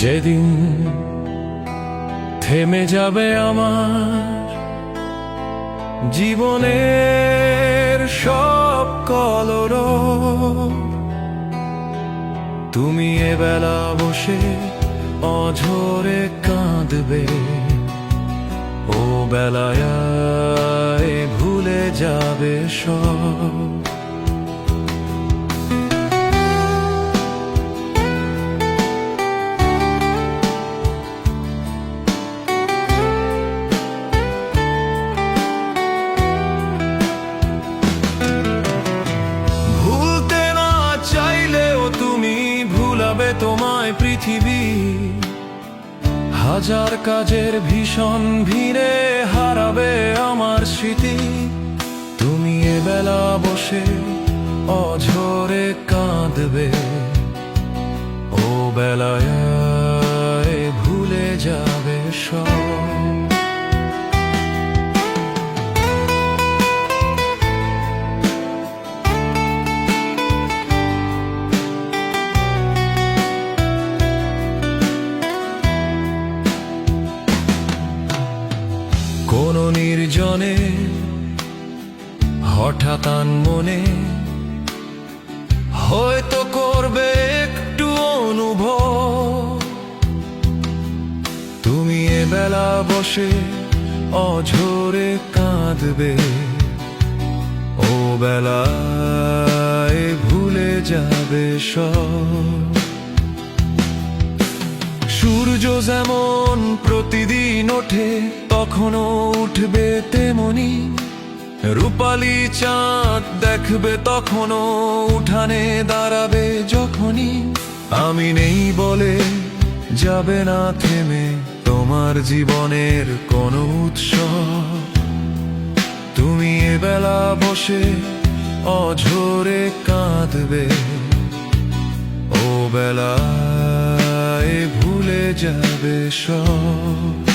যেদিন থেমে যাবে আমার জীবনের সব কলরব, তুমি এবেলা বসে অঝরে কাঁদবে, ও বেলায় ভুলে যাবে সব। ভুলতে না চাইলেও তুমি ভুলাবে তোমায় পৃথিবী, হাজার কাজের ভীষণ ভিড়ে হারাবে আমার স্মৃতি। তুমি এবেলা বসে অঝরে কাঁদবে, ও বেলায় ভুলে যাবে সব। কোন নির্জনে হঠাৎ মনে হয়তো করবে একটু অনুভব, তুমি এবেলা বসে অঝরে কাঁদবে, ও বেলায় ভুলে যাবে সব। সূর্য যেমন প্রতিদিন ওঠে তখনও উঠবে তেমনি, রূপালী চাঁদ দেখবে তখনও উঠানে দাঁড়াবে যখনই। আমি নেই বলে যাবে না থেমে তোমার জীবনের কোনো উৎসব, তুমি এবেলা বসে অঝরে কাঁদবে, ও বেলায় ভুলে যাবে সব।